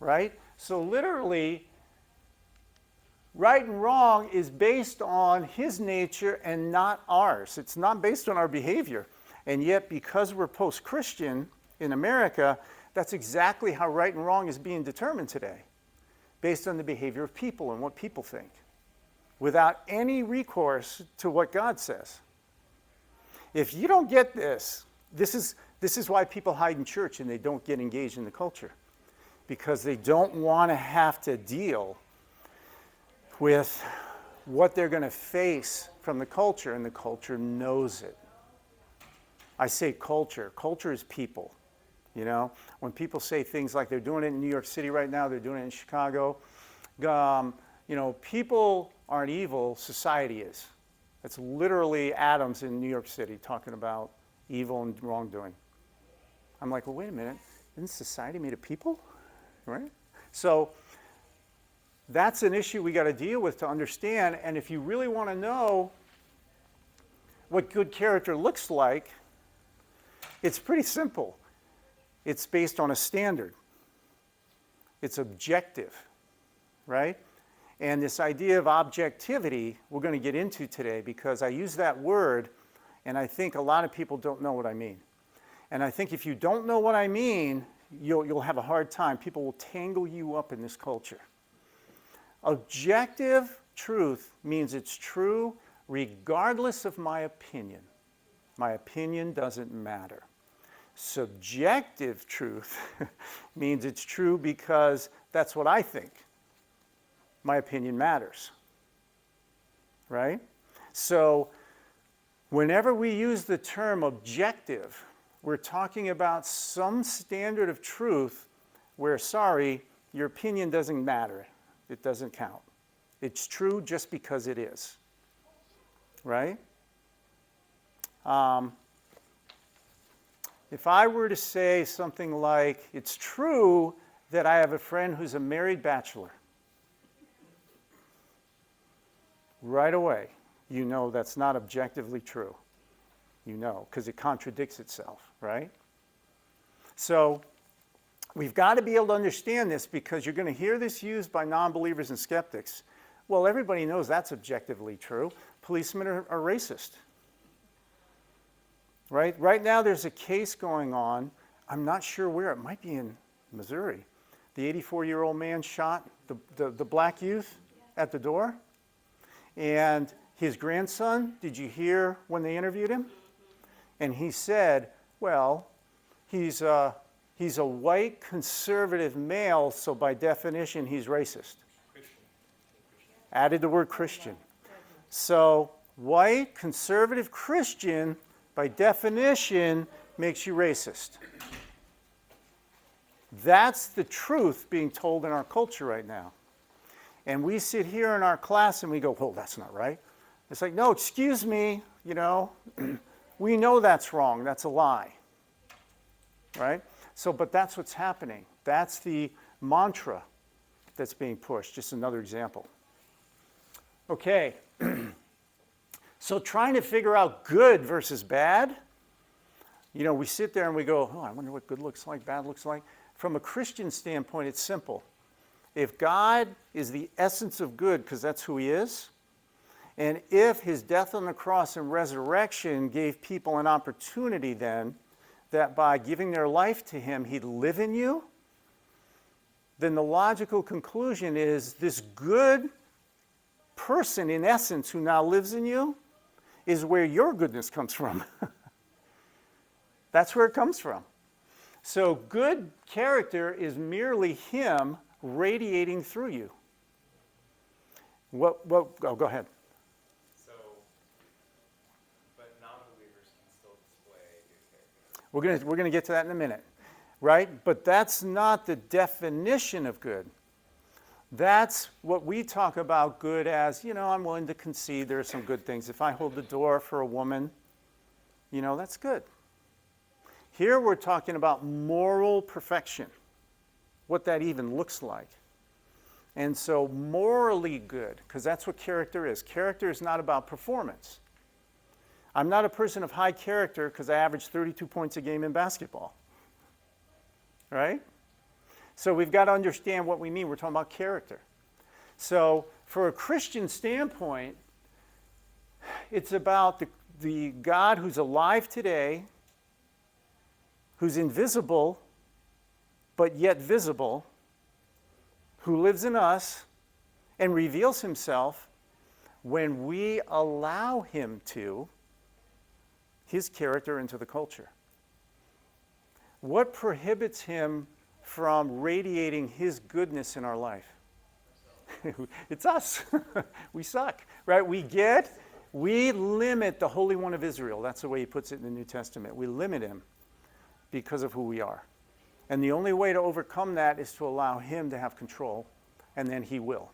right? So literally, right and wrong is based on his nature and not ours. It's not based on our behavior. And yet, because we're post-Christian in America, that's exactly how right and wrong is being determined today, based on the behavior of people and what people think, without any recourse to what God says. If you don't get this, this is why people hide in church and they don't get engaged in the culture, because they don't want to have to deal with what they're going to face from the culture, and the culture knows it. I say culture. Culture is people. You know, when people say things like they're doing it in New York City right now, they're doing it in Chicago, you know, people aren't evil, society is. That's literally Adams in New York City talking about evil and wrongdoing. I'm like, well, wait a minute. Isn't society made of people? Right? So that's an issue we got to deal with to understand. And if you really want to know what good character looks like, it's pretty simple. It's based on a standard. It's objective, right? And this idea of objectivity we're going to get into today, because I use that word and I think a lot of people don't know what I mean. And I think if you don't know what I mean, you'll have a hard time. People will tangle you up in this culture. Objective truth means it's true regardless of my opinion. My opinion doesn't matter. Subjective truth means it's true because that's what I think. My opinion matters, right? So whenever we use the term objective, we're talking about some standard of truth where, sorry, your opinion doesn't matter. It doesn't count. It's true just because it is, right? If I were to say something like, it's true that I have a friend who's a married bachelor, right away, you know that's not objectively true. You know, because it contradicts itself, right? So we've got to be able to understand this, because you're going to hear this used by non-believers and skeptics. Well, everybody knows that's objectively true. Policemen are racist. Right? Right now there's a case going on. I'm not sure where. It might be in Missouri. The 84-year-old man shot the black youth at the door. And his grandson, did you hear when they interviewed him? And he said, well, he's a white conservative male, so by definition he's racist. Added the word Christian. So white conservative Christian, by definition, makes you racist. That's the truth being told in our culture right now. And we sit here in our class and we go, well, that's not right. It's like, no, excuse me, you know, we know that's wrong. That's a lie. Right? So, but that's what's happening. That's the mantra that's being pushed. Just another example. Okay. So trying to figure out good versus bad, you know, we sit there and we go, oh, I wonder what good looks like, bad looks like. From a Christian standpoint, it's simple. If God is the essence of good, because that's who he is, and if his death on the cross and resurrection gave people an opportunity then that by giving their life to him, he'd live in you, then the logical conclusion is this good person in essence who now lives in you is where your goodness comes from. That's where it comes from. So good character is merely him radiating through you. Oh, go ahead. So, but non-believers can still display good character. We're gonna get to that in a minute, right? But that's not the definition of good. That's what we talk about good as, you know, I'm willing to concede there are some good things. If I hold the door for a woman, you know, that's good. Here we're talking about moral perfection, what that even looks like. And so morally good, because that's what character is. Character is not about performance. I'm not a person of high character because I average 32 points a game in basketball, right? So we've got to understand what we mean. We're talking about character. So for a Christian standpoint, it's about the God who's alive today, who's invisible, but yet visible, who lives in us and reveals himself when we allow him to, his character into the culture. What prohibits him from radiating his goodness in our life? It's us. We suck, right? We limit the Holy One of Israel. That's the way he puts it in the New Testament. We limit him because of who we are. And the only way to overcome that is to allow him to have control, and then he will.